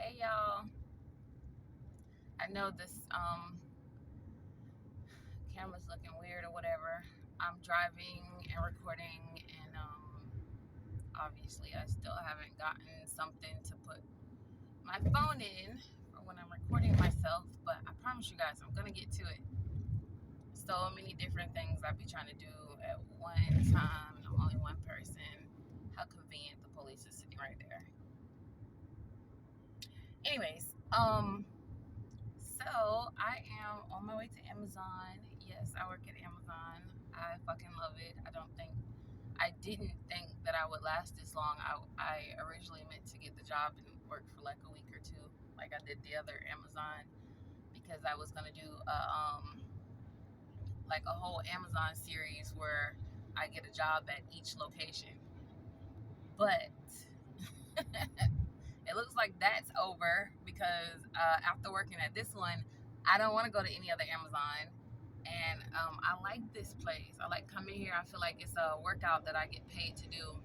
Hey y'all. I know this camera's looking weird or whatever. I'm driving and recording and obviously I still haven't gotten something to put my phone in for when I'm recording myself, but I promise you guys I'm gonna get to it. So many different things I be trying to do at one time and I'm only one person. How convenient the police is sitting right there. Anyways, so I am on my way to Amazon. Yes, I work at Amazon. I fucking love it. I didn't think that I would last this long. I originally meant to get the job and work for like a week or two, like I did the other Amazon, because I was gonna do like a whole Amazon series where I get a job at each location. But it looks like that's over because after working at this one, I don't want to go to any other Amazon. And I like this place. I like coming here. I feel like it's a workout that I get paid to do.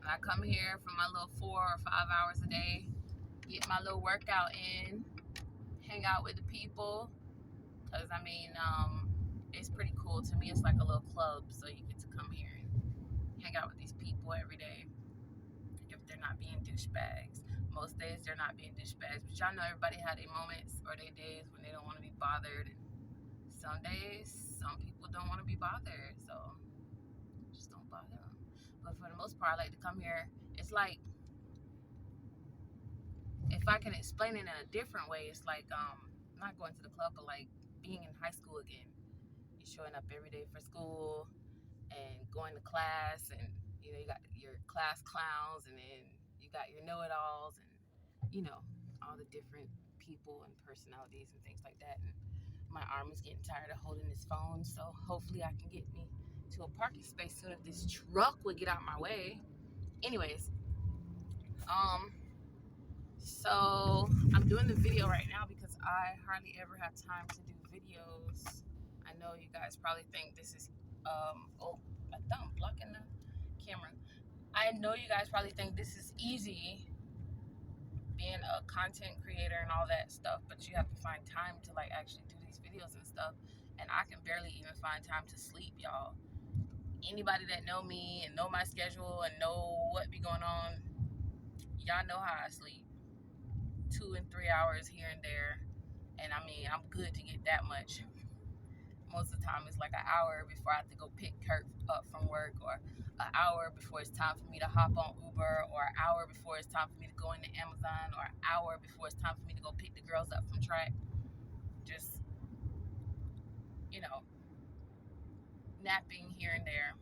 And I come here for my little 4 or 5 hours a day, get my little workout in, hang out with the people. Because, I mean, it's pretty cool. To me, it's like a little club. So you get to come here and hang out with these people every day if they're not being douchebags. Most days they're not being douchebags, but y'all know everybody had their moments or their days when they don't want to be bothered. And some days, some people don't want to be bothered, so just don't bother them. But for the most part, I like to come here. It's like, if I can explain it in a different way, it's like not going to the club, but like being in high school again. You're showing up every day for school and going to class, and you got your class clowns, and then you got your know-it-alls, and all the different people and personalities and things like that. And my arm is getting tired of holding this phone, so hopefully I can get me to a parking space soon if this truck would get out of my way. Anyways, um so I'm doing the video right now because I hardly ever have time to do videos. I know you guys probably think this is oh, my thumb blocking the camera. I know you guys probably think this is easy, being a content creator and all that stuff, but you have to find time to like actually do these videos and stuff. And I can barely even find time to sleep, y'all. Anybody that know me and know my schedule and know what be going on, y'all know how I sleep. 2 and 3 hours here and there. And I mean, I'm good to get that much. Most of the time, it's like an hour before I have to go pick Kurt up from work, or an hour before it's time for me to hop on Uber, or an hour before it's time for me to go into Amazon, or an hour before it's time for me to go pick the girls up from track. Just, you know, napping here and there.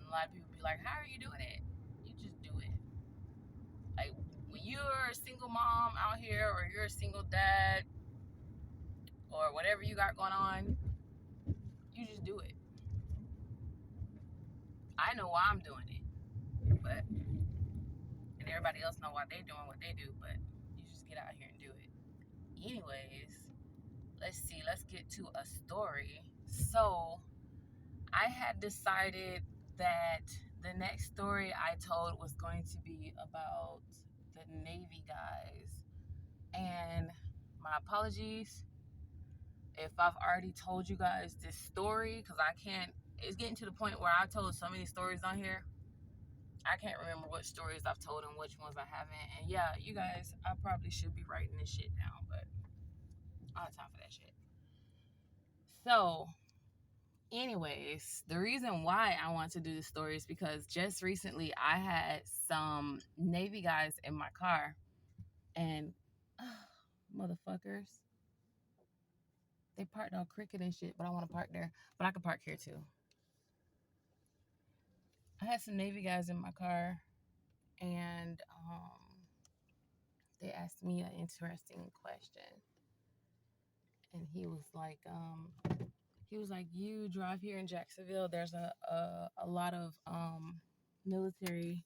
A lot of people be like, how are you doing it? You just do it. Like, when you're a single mom out here, or you're a single dad, or whatever you got going on, you just do it. I know why I'm doing it, but and everybody else know why they're doing what they do, but you just get out here and do it. Anyways, let's see. Let's get to a story. So I had decided that the next story I told was going to be about the Navy guys. And my apologies if I've already told you guys this story, because I can't, it's getting to the point where I told so many stories on here, I can't remember what stories I've told and which ones I haven't. And yeah, you guys, I probably should be writing this shit down, but I don't have time for that shit. So, anyways, the reason why I want to do this story is because just recently I had some Navy guys in my car, and motherfuckers, they parked on Cricket and shit, but I want to park there, but I can park here too. I had some Navy guys in my car, and they asked me an interesting question. And he was like, you drive here in Jacksonville, there's a lot of military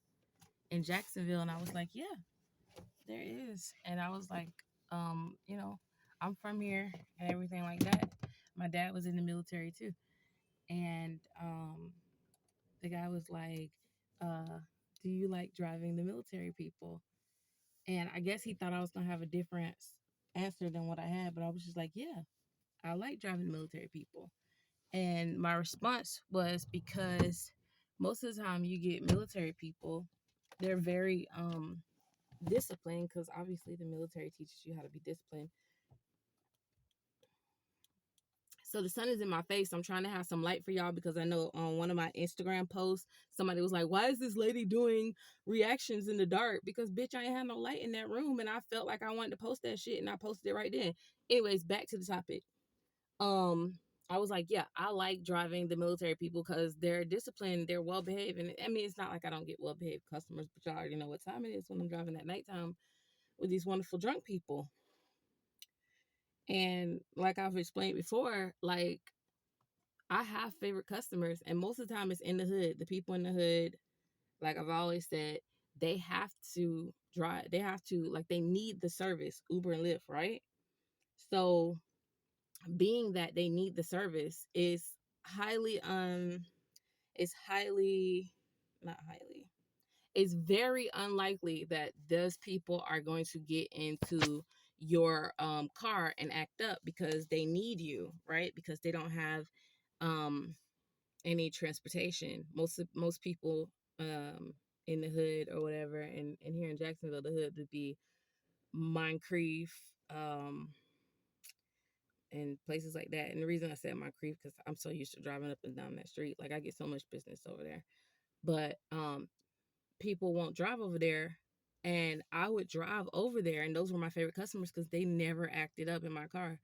in Jacksonville. And I was like, yeah, there is. And I was like, I'm from here and everything like that. My dad was in the military too. And the guy was like, do you like driving the military people? And I guess he thought I was gonna have a different answer than what I had, but I was just like, yeah, I like driving military people. And my response was because most of the time you get military people, they're very disciplined, because obviously the military teaches you how to be disciplined. So the sun is in my face. I'm trying to have some light for y'all because I know on one of my Instagram posts, somebody was like, why is this lady doing reactions in the dark? Because bitch, I ain't had no light in that room, and I felt like I wanted to post that shit, and I posted it right then. Anyways, back to the topic. Um, I was like, yeah, I like driving the military people because they're disciplined, they're well behaved. And I mean, it's not like I don't get well behaved customers, but y'all already know what time it is when I'm driving at nighttime with these wonderful drunk people. And like I've explained before, like, I have favorite customers, and most of the time it's in the hood. The people in the hood, like I've always said, they have to drive. They have to, like, they need the service, Uber and Lyft, right? So, being that they need the service is highly, it's highly, not highly, it's very unlikely that those people are going to get into your car and act up because they need you, right? Because they don't have um any transportation. Most people in the hood or whatever, and here in Jacksonville, the hood would be Moncrief, and places like that. And the reason I said Moncrief because I'm so used to driving up and down that street, like I get so much business over there. But people won't drive over there, and I would drive over there, and those were my favorite customers because they never acted up in my car.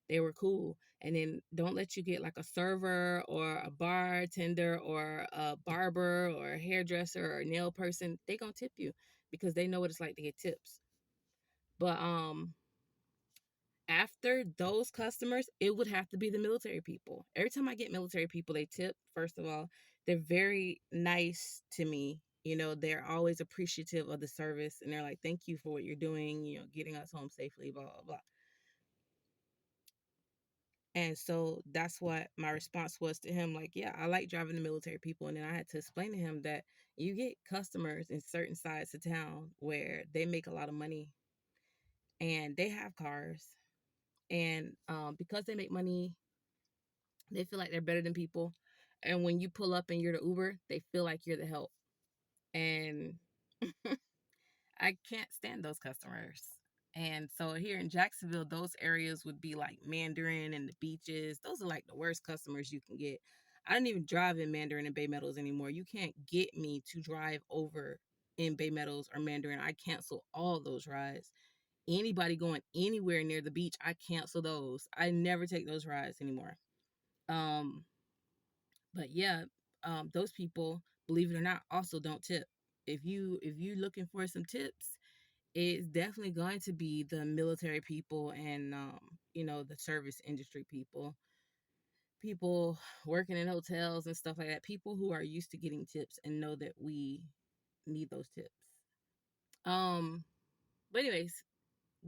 They were cool. And then don't let you get like a server or a bartender or a barber or a hairdresser or a nail person. They gonna tip you because they know what it's like to get tips. But after those customers, it would have to be the military people. Every time I get military people, they tip, first of all. They're very nice to me. You know, they're always appreciative of the service, and they're like, thank you for what you're doing, you know, getting us home safely, blah, blah, blah. And so that's what my response was to him. Like, yeah, I like driving the military people. And then I had to explain to him that you get customers in certain sides of town where they make a lot of money and they have cars. And because they make money, they feel like they're better than people. And when you pull up and you're the Uber, they feel like you're the help. And I can't stand those customers. And so here in Jacksonville, those areas would be like Mandarin and the beaches. Those are like the worst customers you can get. I don't even drive in Mandarin and Bay Meadows anymore. You can't get me to drive over in Bay Meadows or Mandarin. I cancel all those rides. Anybody going anywhere near the beach, I cancel those. I never take those rides anymore. Um, but yeah, those people, believe it or not, also don't tip. If you looking for some tips, it's definitely going to be the military people and the service industry people working in hotels and stuff like that, people who are used to getting tips and know that we need those tips. um but anyways,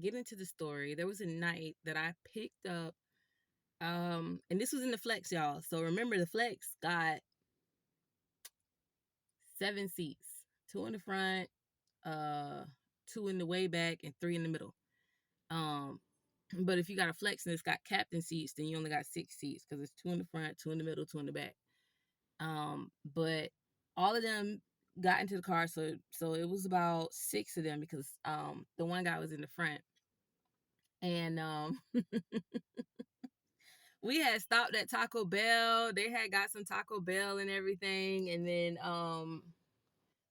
getting to the story, there was a night that I picked up, and this was in the Flex, y'all. So remember, the Flex got 7 seats, two in the front, uh two in the way back, and three in the middle. um But if you got a Flex and it's got captain seats, then you only got 6 seats because it's two in the front, two in the middle, two in the back. But all of them got into the car, so it was about 6 of them because the one guy was in the front, and we had stopped at Taco Bell. They had got some Taco Bell and everything, and then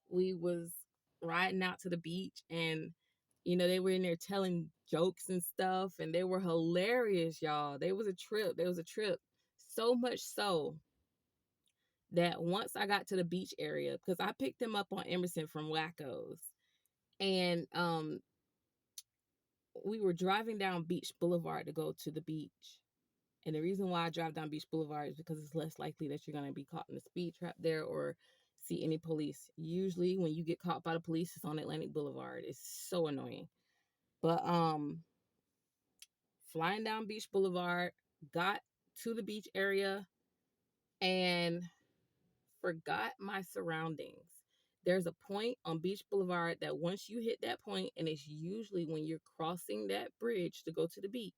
we was riding out to the beach, and they were in there telling jokes and stuff, and they were hilarious, y'all. There was a trip. So much so that once I got to the beach area, because I picked them up on Emerson from Wacko's, and we were driving down Beach Boulevard to go to the beach. And the reason why I drive down Beach Boulevard is because it's less likely that you're going to be caught in a speed trap there or see any police. Usually when you get caught by the police, it's on Atlantic Boulevard. It's so annoying. But flying down Beach Boulevard, got to the beach area, and forgot my surroundings. There's a point on Beach Boulevard that once you hit that point, and it's usually when you're crossing that bridge to go to the beach.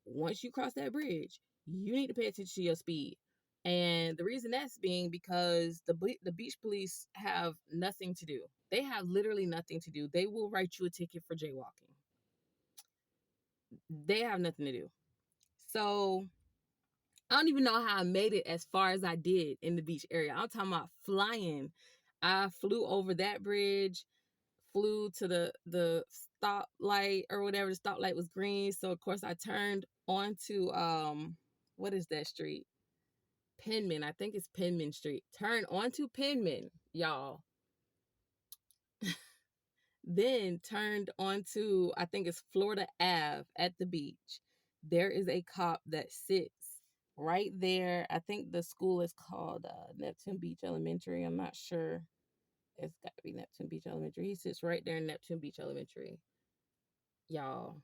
Once you cross that bridge, you need to pay attention to your speed. And the reason that's being because the beach police have nothing to do. They have literally nothing to do. They will write you a ticket for jaywalking. They have nothing to do. So I don't even know how I made it as far as I did in the beach area. I'm talking about flying. I flew over that bridge, flew to the stoplight or whatever. The stoplight was green, so of course I turned onto what is that street? Penman. I think it's Penman Street. Turn onto Penman, y'all. Then turned onto, I think it's Florida Ave at the beach. There is a cop that sits right there. I think the school is called Neptune Beach Elementary. I'm not sure. It's got to be Neptune Beach Elementary. He sits right there in Neptune Beach Elementary. Y'all,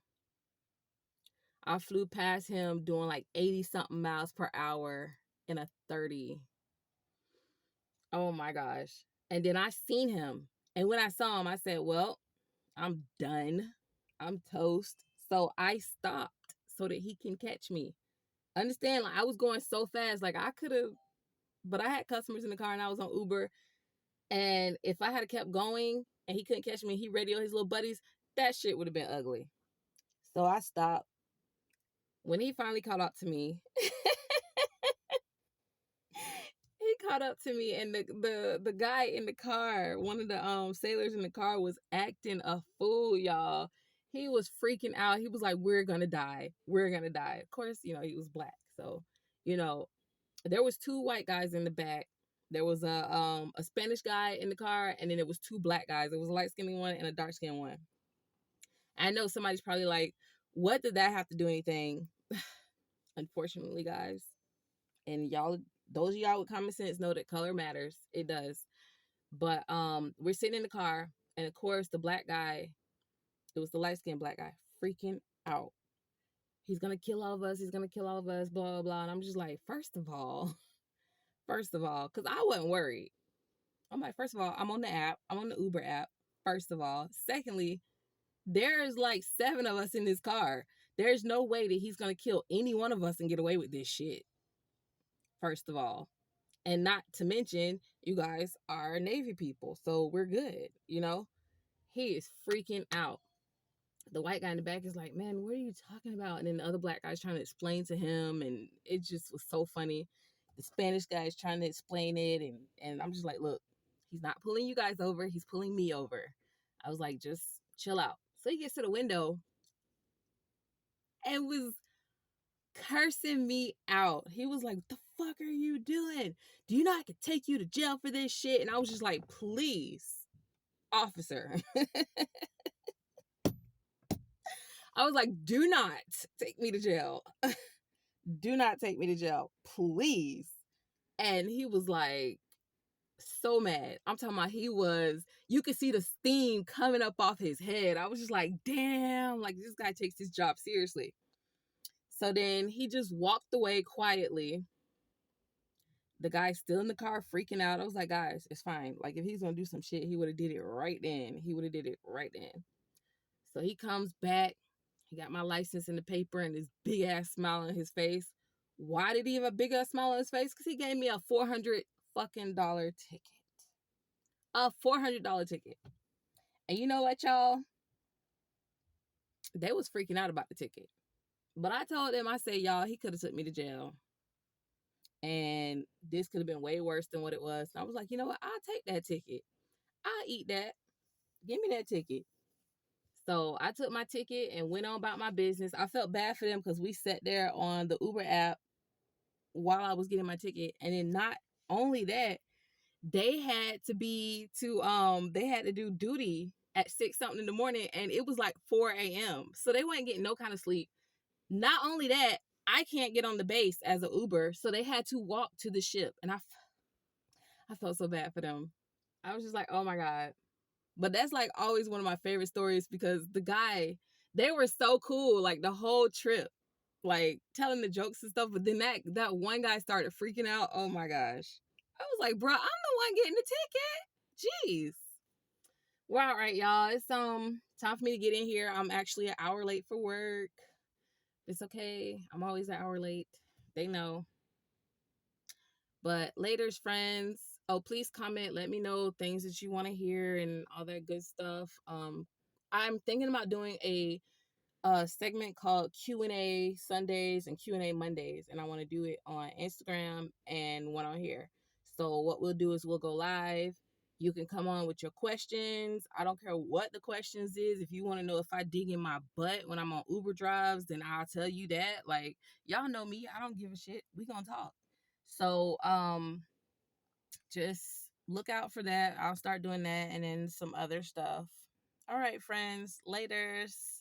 I flew past him doing like 80 something miles per hour in a 30. Oh my gosh. And then I seen him. And when I saw him, I said, well, I'm done. I'm toast. So I stopped so that he can catch me. Understand, like I was going so fast, like I could have, but I had customers in the car and I was on Uber. And if I had kept going and he couldn't catch me, he radioed his little buddies, that shit would have been ugly. So I stopped. When he finally caught up to me, he caught up to me, and the guy in the car, one of the sailors in the car, was acting a fool, y'all. He was freaking out. He was like, "We're gonna die. We're gonna die." Of course, he was black, so there was two white guys in the back. There was a Spanish guy in the car, and then there was two black guys. There was a light skinned one and a dark skinned one. I know somebody's probably like, "What did that have to do anything?" Unfortunately, guys, and y'all, those of y'all with common sense know that color matters. It does. But we're sitting in the car, and of course the black guy, it was the light-skinned black guy, freaking out. He's gonna kill all of us, he's gonna kill all of us, blah blah blah. And I'm just like, first of all, because I wasn't worried. I'm like, first of all, I'm on the app, I'm on the Uber app, first of all. Secondly, there's like 7 of us in this car. There's no way that he's gonna kill any one of us and get away with this shit. First of all. And not to mention, you guys are Navy people, so we're good, He is freaking out. The white guy in the back is like, "Man, what are you talking about?" And then the other black guy's trying to explain to him, and it just was so funny. The Spanish guy is trying to explain it, and I'm just like, "Look, he's not pulling you guys over, he's pulling me over." I was like, "Just chill out." So he gets to the window and was cursing me out. He was like, "What the fuck are you doing? Do you know I could take you to jail for this shit?" And I was just like, "Please, officer." I was like, "Do not take me to jail. Do not take me to jail, please." And he was like, so mad. I'm talking about you could see the steam coming up off his head. I was just like, damn, like this guy takes his job seriously. So then he just walked away quietly. The guy's still in the car freaking out. I was like, "Guys, it's fine. Like if he's gonna do some shit, he would have did it right then. He would have did it right then." So he comes back. He got my license in the paper and this big ass smile on his face. Why did he have a big ass smile on his face? Because he gave me a $400 fucking ticket. A $400 ticket. And you know what, y'all? They was freaking out about the ticket. But I told them, I said, "Y'all, he could have took me to jail. And this could have been way worse than what it was." And I was like, "You know what? I'll take that ticket. I'll eat that. Give me that ticket." So I took my ticket and went on about my business. I felt bad for them because we sat there on the Uber app while I was getting my ticket. And then not only that, they had to do duty at 6 something in the morning, and it was like 4 a.m. So they weren't getting no kind of sleep. Not only that, I can't get on the base as an Uber, so they had to walk to the ship. And I felt so bad for them. I was just like, oh my God. But that's like always one of my favorite stories because they were so cool, like the whole trip, like telling the jokes and stuff. But then that one guy started freaking out. Oh my gosh. I was like, "Bro, I'm the one getting the ticket. Jeez. Well, all right, y'all. It's time for me to get in here. I'm actually an hour late for work. It's okay. I'm always an hour late. They know. But later's friends. Oh, please comment. Let me know things that you want to hear and all that good stuff. I'm thinking about doing a segment called Q&A Sundays and Q&A Mondays, and I want to do it on Instagram and one on here. So what we'll do is we'll go live. You can come on with your questions. I don't care what the questions is. If you want to know if I dig in my butt when I'm on Uber drives, then I'll tell you that. Like, y'all know me. I don't give a shit. We gonna talk. So just look out for that. I'll start doing that and then some other stuff. All right, friends. Laters.